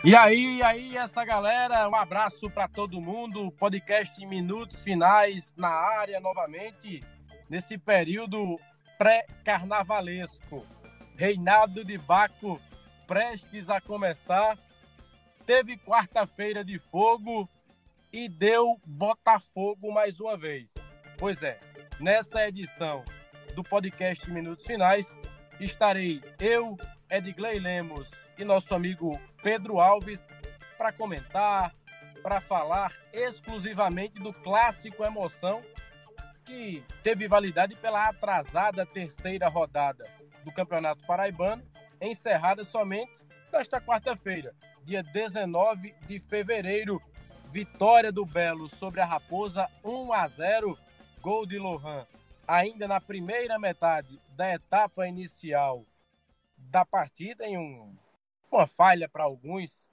E aí, essa galera, um abraço para todo mundo. Podcast em minutos finais na área novamente, nesse período pré-carnavalesco. Reinado de Baco prestes a começar. Teve quarta-feira de fogo e deu Botafogo mais uma vez. Pois é, nessa edição do podcast Minutos Finais, estarei eu, Edgley Lemos e nosso amigo Pedro Alves para comentar, para falar exclusivamente do clássico Emoção, que teve validade pela atrasada terceira rodada do Campeonato Paraibano, encerrada somente nesta quarta-feira, dia 19 de fevereiro. Vitória do Belo sobre a Raposa, 1-0, gol de Lohan. Ainda na primeira metade da etapa inicial da partida, em uma falha para alguns,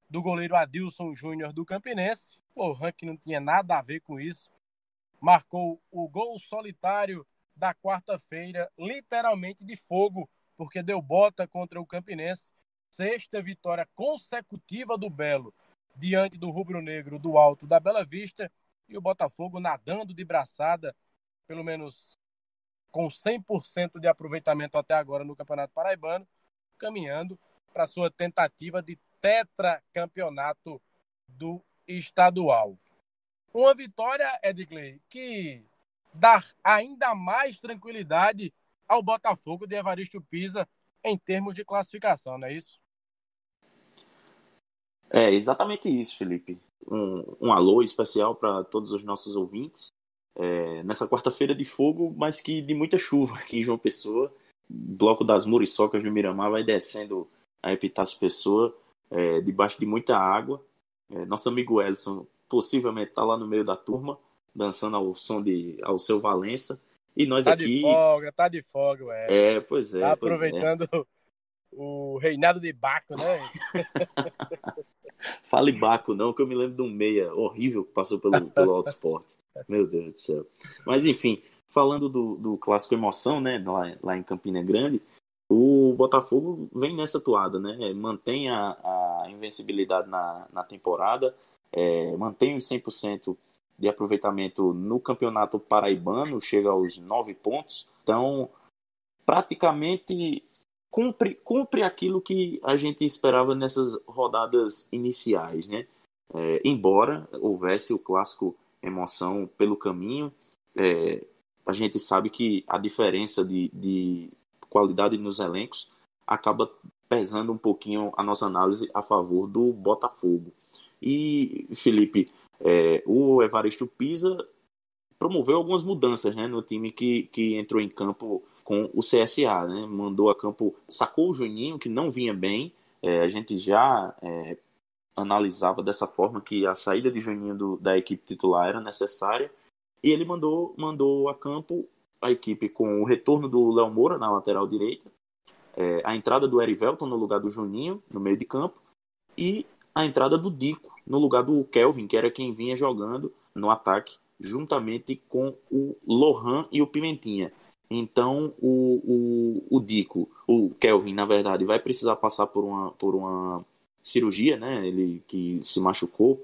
do goleiro Adilson Júnior do Campinense. Lohan, que não tinha nada a ver com isso, marcou o gol solitário da quarta-feira, literalmente de fogo, porque deu bota contra o Campinense. Sexta vitória consecutiva do Belo diante do rubro-negro do Alto da Bela Vista, e o Botafogo nadando de braçada, pelo menos com 100% de aproveitamento até agora no Campeonato Paraibano, caminhando para sua tentativa de tetracampeonato do estadual. Uma vitória, Edgley, que dá ainda mais tranquilidade ao Botafogo de Evaristo Pisa em termos de classificação, não é isso? É exatamente isso, Felipe. Um alô especial para todos os nossos ouvintes. Nessa quarta-feira de fogo, mas que de muita chuva aqui em João Pessoa. Bloco das Muriçocas no Miramar vai descendo a Epitácio Pessoa, debaixo de muita água. Nosso amigo Elson possivelmente está lá no meio da turma, dançando ao som de Alceu Valença. E nós tá aqui... Tá de folga, ué. Pois Tá é. aproveitando o reinado de Baco, né? Fale Baco não, que eu me lembro de um meia horrível que passou pelo Auto Sport. Meu Deus do céu. Mas enfim, falando do clássico Emoção, né, lá em Campina Grande, o Botafogo vem nessa toada, né? Mantém a invencibilidade na temporada, mantém os 100% de aproveitamento no Campeonato Paraibano, chega aos 9 pontos. Então, praticamente cumpre aquilo que a gente esperava nessas rodadas iniciais, né? Embora houvesse o clássico Emoção pelo caminho, a gente sabe que a diferença de qualidade nos elencos acaba pesando um pouquinho a nossa análise a favor do Botafogo. E, Felipe, o Evaristo Pisa promoveu algumas mudanças, né, no time que entrou em campo com o CSA, né? Mandou a campo, sacou o Juninho, que não vinha bem. A gente já analisava dessa forma que a saída de Juninho da equipe titular era necessária, e ele mandou a campo a equipe com o retorno do Léo Moura na lateral direita, a entrada do Erivelton no lugar do Juninho, no meio de campo, e a entrada do Dico no lugar do Kelvin, que era quem vinha jogando no ataque, juntamente com o Lohan e o Pimentinha. Então, o Dico, o Kelvin, na verdade, vai precisar passar por uma cirurgia, né? Ele que se machucou,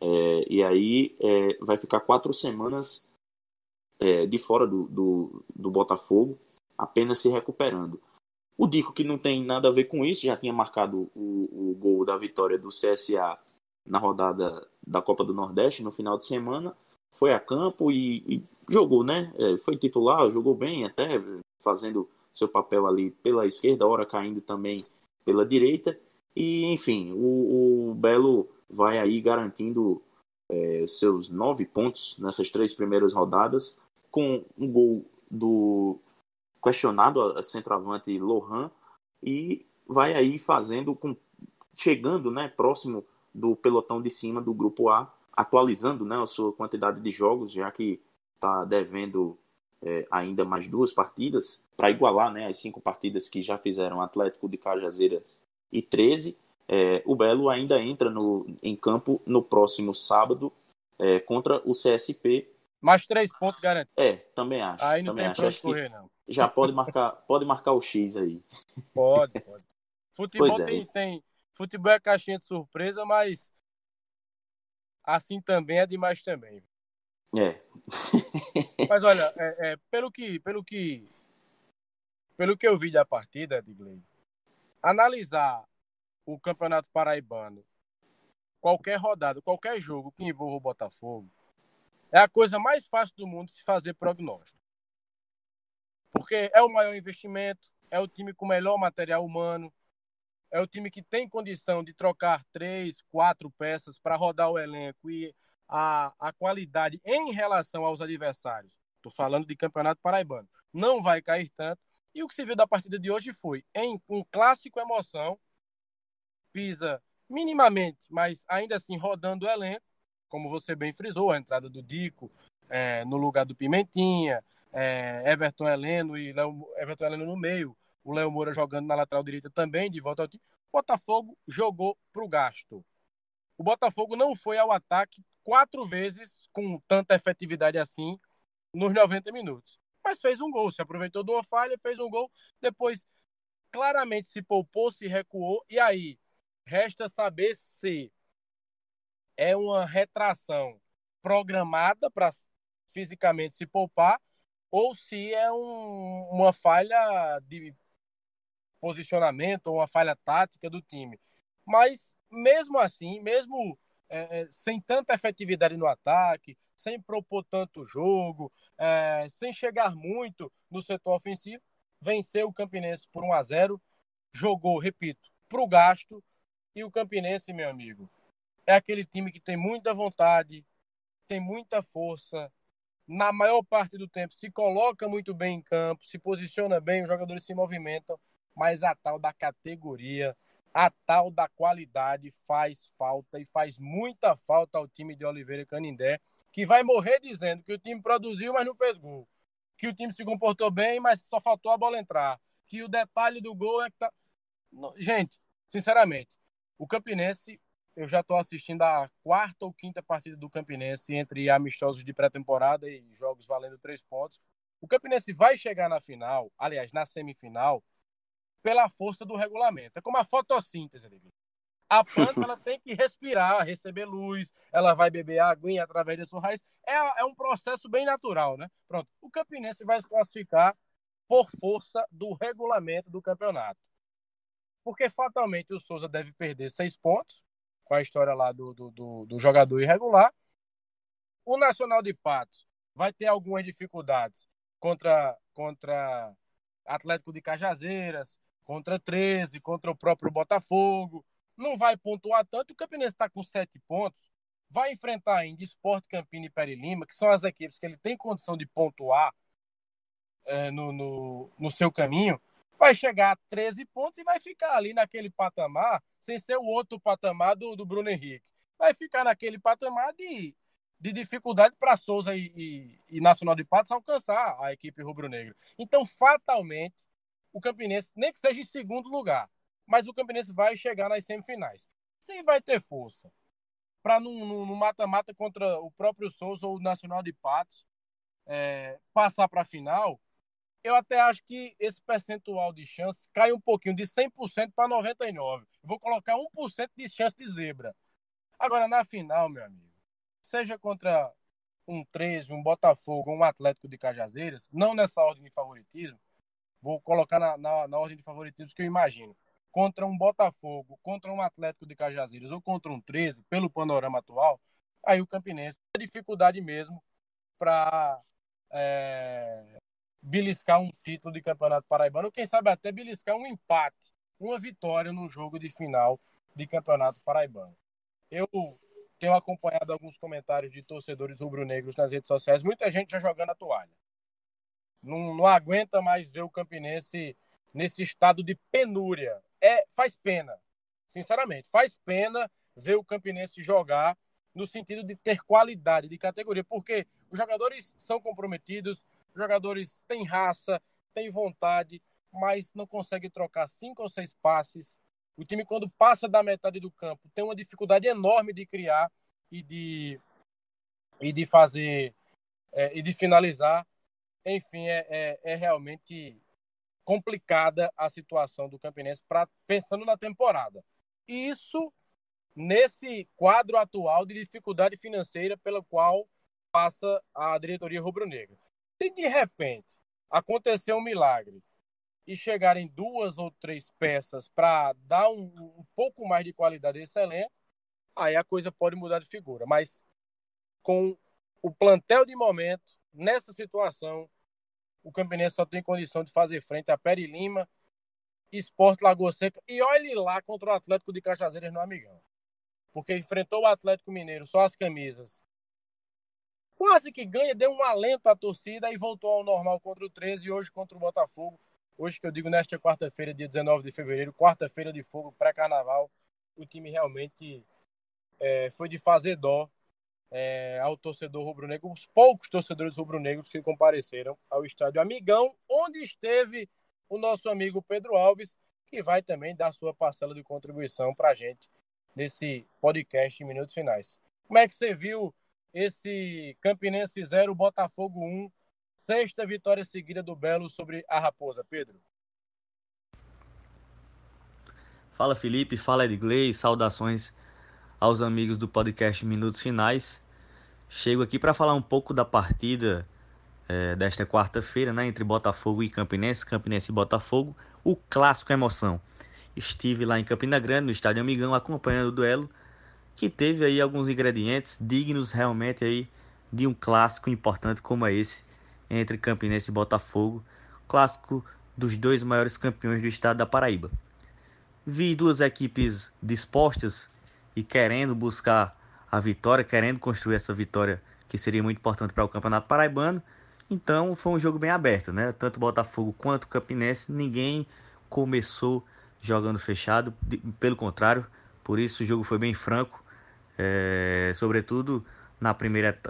e aí vai ficar 4 semanas de fora do Botafogo, apenas se recuperando. O Dico, que não tem nada a ver com isso, já tinha marcado o gol da vitória do CSA na rodada da Copa do Nordeste no final de semana, foi a campo e jogou, né? Foi titular, jogou bem, até fazendo seu papel ali pela esquerda, hora caindo também pela direita. E, enfim, o Belo vai aí garantindo seus 9 pontos nessas 3 primeiras rodadas, com um gol do questionado a centroavante Lohan, e vai aí chegando, né, próximo do pelotão de cima do grupo A, atualizando, né, a sua quantidade de jogos, já que está devendo ainda mais 2 partidas para igualar, né, as 5 partidas que já fizeram Atlético de Cajazeiras e 13. O Belo ainda entra em campo no próximo sábado contra o CSP. Mais 3 pontos garantidos. Também acho. Aí não também tem acho. pra onde Acho que correr, não. já pode marcar o X aí. Pode. Pois Futebol é. Futebol é caixinha de surpresa, mas assim também é demais também. É. Mas olha, pelo que eu vi da partida, Edgley, analisar o Campeonato Paraibano, qualquer rodada, qualquer jogo que envolva o Botafogo, é a coisa mais fácil do mundo se fazer prognóstico. Porque é o maior investimento, é o time com o melhor material humano, é o time que tem condição de trocar 3, 4 peças para rodar o elenco e a qualidade em relação aos adversários. Estou falando de Campeonato Paraibano. Não vai cair tanto. E o que se viu da partida de hoje foi, em um clássico emoção, Pisa minimamente, mas ainda assim rodando o elenco, como você bem frisou, a entrada do Dico no lugar do Pimentinha, Everton Heleno e Everton Heleno no meio, o Léo Moura jogando na lateral direita também, de volta ao time. O Botafogo jogou para o gasto. O Botafogo não foi ao ataque 4 vezes com tanta efetividade assim nos 90 minutos. Mas fez um gol, se aproveitou de uma falha, fez um gol, depois claramente se poupou, se recuou, e aí resta saber se é uma retração programada para fisicamente se poupar ou se é uma falha de posicionamento ou uma falha tática do time. Mas, mesmo assim, mesmo sem tanta efetividade no ataque, sem propor tanto jogo, sem chegar muito no setor ofensivo, venceu o Campinense por 1-0, jogou, repito, para o gasto, e o Campinense, meu amigo, é aquele time que tem muita vontade, tem muita força, na maior parte do tempo se coloca muito bem em campo, se posiciona bem, os jogadores se movimentam, mas a tal da categoria, a tal da qualidade faz falta e faz muita falta ao time de Oliveira e Canindé, que vai morrer dizendo que o time produziu, mas não fez gol, que o time se comportou bem, mas só faltou a bola entrar, que o detalhe do gol é que tá... Gente, sinceramente, o Campinense, eu já estou assistindo a quarta ou quinta partida do Campinense entre amistosos de pré-temporada e jogos valendo 3 pontos. O Campinense vai chegar na final, aliás, na semifinal, pela força do regulamento. É como a fotossíntese. A planta ela tem que respirar, receber luz, ela vai beber aguinha através da sua raiz. É um processo bem natural, né? Pronto. O Campinense vai se classificar por força do regulamento do campeonato. Porque fatalmente o Souza deve perder 6 pontos, com a história lá do jogador irregular. O Nacional de Patos vai ter algumas dificuldades contra Atlético de Cajazeiras, contra 13, contra o próprio Botafogo. Não vai pontuar tanto. O Campinense está com 7 pontos. Vai enfrentar ainda Sport, Campina e Peri Lima, que são as equipes que ele tem condição de pontuar no seu caminho. Vai chegar a 13 pontos e vai ficar ali naquele patamar, sem ser o outro patamar do Bruno Henrique. Vai ficar naquele patamar de dificuldade para Souza e Nacional de Patos alcançar a equipe rubro-negra. Então, fatalmente, o Campinense, nem que seja em segundo lugar, mas o Campinense vai chegar nas semifinais. Se vai ter força para no mata-mata contra o próprio Souza ou o Nacional de Patos passar para a final, eu até acho que esse percentual de chance cai um pouquinho, de 100% para 99%. Vou colocar 1% de chance de zebra. Agora, na final, meu amigo, seja contra um 13, um Botafogo, um Atlético de Cajazeiras, não nessa ordem de favoritismo, vou colocar na ordem de favoritismo que eu imagino. Contra um Botafogo, contra um Atlético de Cajazeiras ou contra um 13, pelo panorama atual, aí o Campinense tem dificuldade mesmo para beliscar um título de Campeonato Paraibano, ou quem sabe até beliscar um empate, uma vitória no jogo de final de Campeonato Paraibano. Eu tenho acompanhado alguns comentários de torcedores rubro-negros nas redes sociais, muita gente já jogando a toalha. Não aguenta mais ver o Campinense nesse estado de penúria. Faz pena, sinceramente, faz pena ver o Campinense jogar no sentido de ter qualidade, de categoria, porque os jogadores são comprometidos, os jogadores têm raça, têm vontade, mas não conseguem trocar 5 ou 6 passes. O time, quando passa da metade do campo, tem uma dificuldade enorme de criar e de fazer e de finalizar. Enfim, é realmente complicada a situação do Campinense pensando na temporada. Isso nesse quadro atual de dificuldade financeira pela qual passa a diretoria rubro-negra. Se de repente acontecer um milagre e chegarem 2 ou 3 peças para dar um pouco mais de qualidade a esse elenco, aí a coisa pode mudar de figura. Mas com o plantel de momento, nessa situação, o Campinense só tem condição de fazer frente a Pere Lima, Sport Lagoa Seca e olhe lá contra o Atlético de Cajazeiras no Amigão. Porque enfrentou o Atlético Mineiro, só as camisas. Quase que ganha, deu um alento à torcida e voltou ao normal contra o 13 e hoje contra o Botafogo. Hoje que eu digo nesta quarta-feira, dia 19 de fevereiro, quarta-feira de fogo, pré-carnaval, o time realmente foi de fazer dó ao torcedor rubro-negro, os poucos torcedores rubro-negros que compareceram ao estádio Amigão, onde esteve o nosso amigo Pedro Alves, que vai também dar sua parcela de contribuição para a gente nesse podcast em minutos finais. Como é que você viu esse Campinense 0, Botafogo 1, sexta vitória seguida do Belo sobre a Raposa, Pedro? Fala Felipe, fala Edgley, saudações aos amigos do podcast Minutos Finais. Chego aqui para falar um pouco da partida desta quarta-feira, né, entre Botafogo e Campinense, Campinense e Botafogo, o clássico emoção. Estive lá em Campina Grande, no Estádio Amigão, acompanhando o duelo, que teve aí alguns ingredientes dignos realmente aí de um clássico importante como é esse, entre Campinense e Botafogo, clássico dos dois maiores campeões do estado da Paraíba. Vi duas equipes dispostas e querendo buscar a vitória, querendo construir essa vitória que seria muito importante para o Campeonato Paraibano. Então foi um jogo bem aberto, né? Tanto Botafogo quanto Campinense, ninguém começou jogando fechado, pelo contrário, por isso o jogo foi bem franco, sobretudo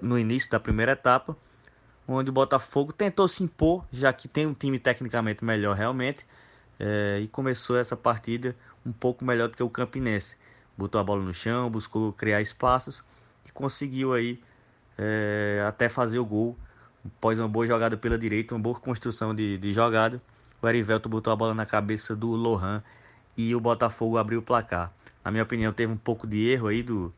no início da primeira etapa, onde o Botafogo tentou se impor, já que tem um time tecnicamente melhor realmente, e começou essa partida um pouco melhor do que o Campinense. Botou a bola no chão, buscou criar espaços e conseguiu aí até fazer o gol. Após uma boa jogada pela direita, uma boa construção de jogada, o Erivelto botou a bola na cabeça do Lohan e o Botafogo abriu o placar. Na minha opinião, teve um pouco de erro aí do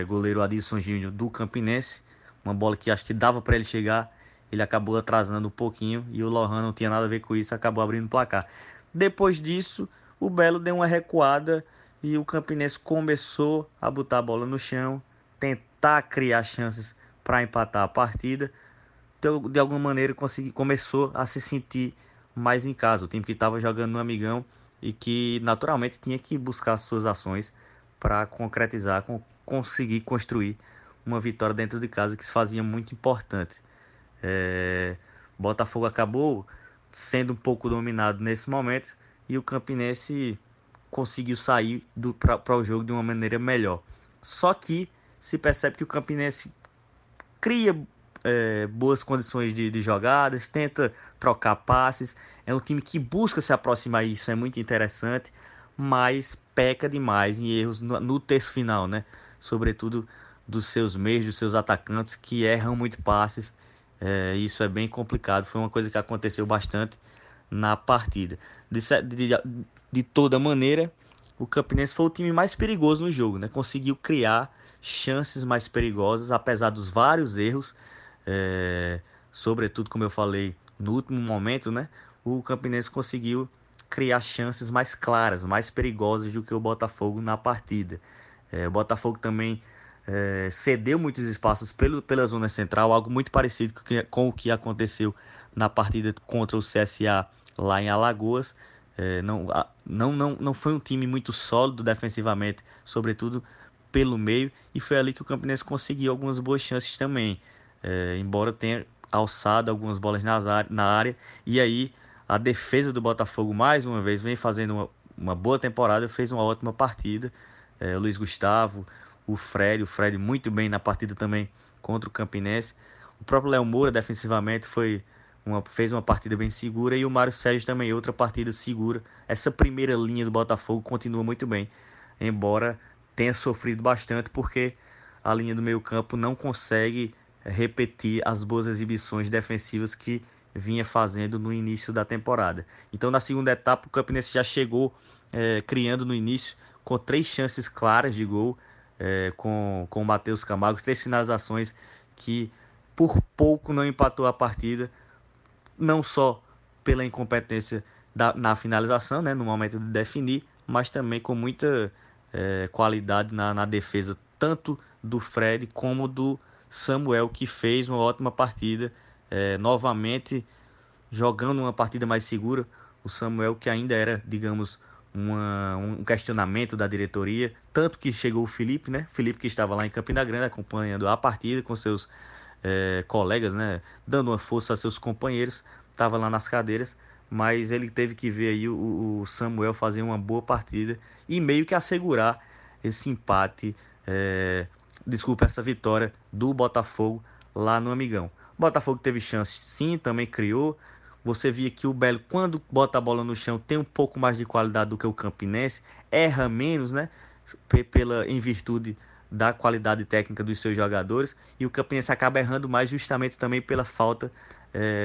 goleiro Adilson Júnior do Campinense. Uma bola que acho que dava para ele chegar, ele acabou atrasando um pouquinho e o Lohan não tinha nada a ver com isso, acabou abrindo o placar. Depois disso, o Belo deu uma recuada e o Campinense começou a botar a bola no chão, tentar criar chances para empatar a partida. De alguma maneira começou a se sentir mais em casa. O time que estava jogando no Amigão e que naturalmente tinha que buscar suas ações para concretizar, conseguir construir uma vitória dentro de casa que se fazia muito importante. Botafogo acabou sendo um pouco dominado nesse momento e o Campinense conseguiu sair para o jogo de uma maneira melhor. Só que se percebe que o Campinense cria boas condições de jogadas, tenta trocar passes, é um time que busca se aproximar, isso é muito interessante, mas peca demais em erros no terço final, né? Sobretudo dos seus meios, dos seus atacantes que erram muito passes. Isso é bem complicado, foi uma coisa que aconteceu bastante na partida. De toda maneira, o Campinense foi o time mais perigoso no jogo, né? Conseguiu criar chances mais perigosas, apesar dos vários erros, sobretudo, como eu falei, no último momento, né? O Campinense conseguiu criar chances mais claras, mais perigosas do que o Botafogo na partida. O Botafogo também cedeu muitos espaços pela zona central, algo muito parecido com o que aconteceu na partida contra o CSA lá em Alagoas. Não foi um time muito sólido defensivamente, sobretudo pelo meio, e foi ali que o Campinense conseguiu algumas boas chances também, embora tenha alçado algumas bolas na área, e aí a defesa do Botafogo mais uma vez vem fazendo uma boa temporada, fez uma ótima partida. O Luiz Gustavo, o Fred muito bem na partida também contra o Campinense. O próprio Léo Moura defensivamente fez uma partida bem segura, e o Mário Sérgio também outra partida segura. Essa primeira linha do Botafogo continua muito bem, embora tenha sofrido bastante porque a linha do meio campo não consegue repetir as boas exibições defensivas que vinha fazendo no início da temporada. Então na segunda etapa o Campinense já chegou criando no início, com 3 chances claras de gol, com o Matheus Camargo, 3 finalizações que por pouco não empatou a partida, não só pela incompetência na finalização, né, no momento de definir, mas também com muita qualidade na defesa, tanto do Fred como do Samuel, que fez uma ótima partida, novamente jogando uma partida mais segura. O Samuel, que ainda era, digamos, um questionamento da diretoria, tanto que chegou o Felipe, né? Felipe, que estava lá em Campina Grande acompanhando a partida com seus colegas, né? Dando uma força a seus companheiros, estava lá nas cadeiras, mas ele teve que ver aí o Samuel fazer uma boa partida e meio que assegurar esse empate, essa vitória do Botafogo lá no Amigão. O Botafogo teve chance, sim, também criou. Você via que o Belo, quando bota a bola no chão, tem um pouco mais de qualidade do que o Campinense, erra menos, né? Em virtude da qualidade técnica dos seus jogadores, e o Campinense acaba errando mais justamente também pela falta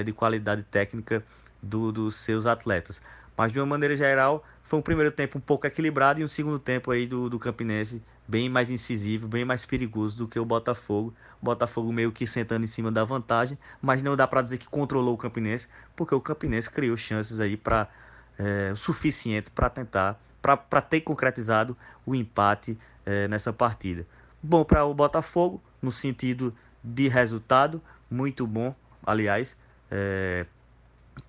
de qualidade técnica dos seus atletas. Mas de uma maneira geral, foi um primeiro tempo um pouco equilibrado e um segundo tempo aí do Campinense bem mais incisivo, bem mais perigoso do que o Botafogo. O Botafogo meio que sentando em cima da vantagem, mas não dá para dizer que controlou o Campinense, porque o Campinense criou chances aí o suficiente para tentar, para ter concretizado o empate nessa partida. Bom para o Botafogo, no sentido de resultado, muito bom, aliás,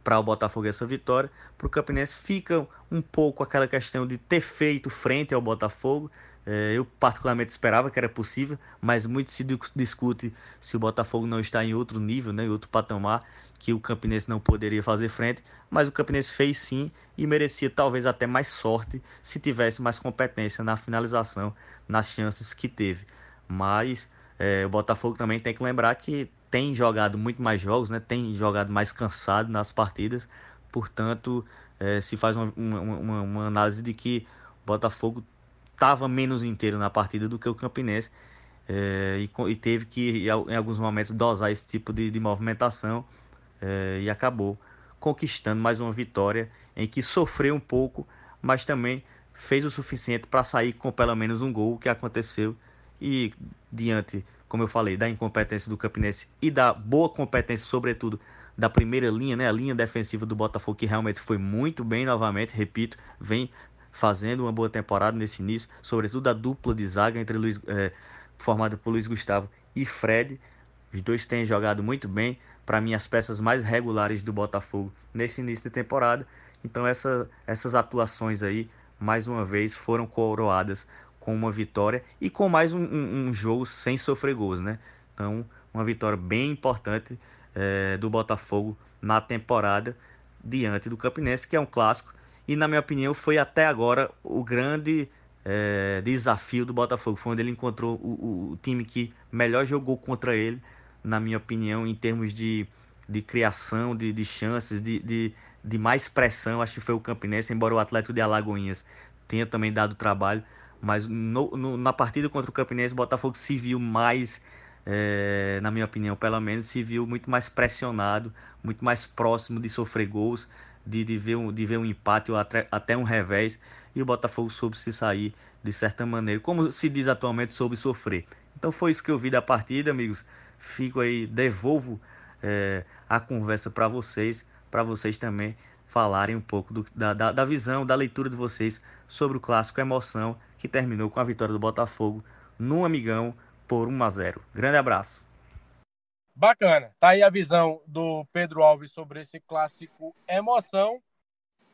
para o Botafogo essa vitória. Para o Campinense fica um pouco aquela questão de ter feito frente ao Botafogo. Eu particularmente esperava que era possível, mas muito se discute se o Botafogo não está em outro nível, né, em outro patamar, que o Campinense não poderia fazer frente, mas o Campinense fez sim e merecia talvez até mais sorte se tivesse mais competência na finalização, nas chances que teve. Mas o Botafogo também tem que lembrar que tem jogado muito mais jogos, né? Tem jogado mais cansado nas partidas, portanto se faz uma análise de que o Botafogo estava menos inteiro na partida do que o Campinense, e teve que em alguns momentos dosar esse tipo de movimentação, e acabou conquistando mais uma vitória em que sofreu um pouco, mas também fez o suficiente para sair com pelo menos um gol, que aconteceu. E diante, como eu falei, da incompetência do Campinense e da boa competência, sobretudo, da primeira linha, né, a linha defensiva do Botafogo, que realmente foi muito bem novamente, repito, vem fazendo uma boa temporada nesse início, sobretudo a dupla de zaga formada por Luiz Gustavo e Fred. Os dois têm jogado muito bem, para mim as peças mais regulares do Botafogo nesse início de temporada. Então essas atuações aí, mais uma vez, foram coroadas com uma vitória e com mais um jogo sem sofrer gols, né? Então, uma vitória bem importante do Botafogo na temporada diante do Campinense, que é um clássico, e na minha opinião foi até agora o grande desafio do Botafogo. Foi onde ele encontrou o time que melhor jogou contra ele, na minha opinião, em termos de criação, de chances, de mais pressão. Acho que foi o Campinense, embora o Atlético de Alagoinhas tenha também dado trabalho, mas na partida contra o Campinense, o Botafogo se viu mais, na minha opinião, pelo menos, se viu muito mais pressionado, muito mais próximo de sofrer gols, de ver um empate ou até um revés, e o Botafogo soube se sair de certa maneira, como se diz atualmente, soube sofrer. Então foi isso que eu vi da partida, amigos. Fico aí, devolvo a conversa para vocês também falarem um pouco da visão, da leitura de vocês sobre o clássico emoção, que terminou com a vitória do Botafogo no Amigão por 1-0. Grande abraço. Bacana. Tá aí a visão do Pedro Alves sobre esse clássico emoção.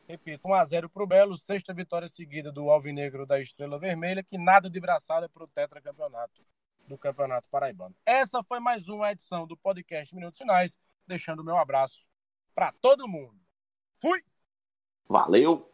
Repito, 1-0 pro Belo, 6ª vitória seguida do Alvinegro da Estrela Vermelha, que nada de braçada pro tetracampeonato do Campeonato Paraibano. Essa foi mais uma edição do podcast Minutos Finais, deixando o meu abraço para todo mundo. Fui! Valeu!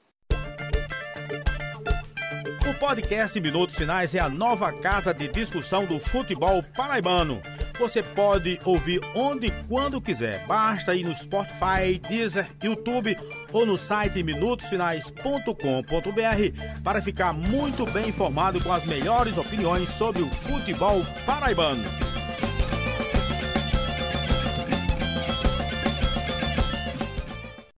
O podcast Minutos Finais é a nova casa de discussão do futebol paraibano. Você pode ouvir onde e quando quiser. Basta ir no Spotify, Deezer, YouTube ou no site minutosfinais.com.br para ficar muito bem informado com as melhores opiniões sobre o futebol paraibano.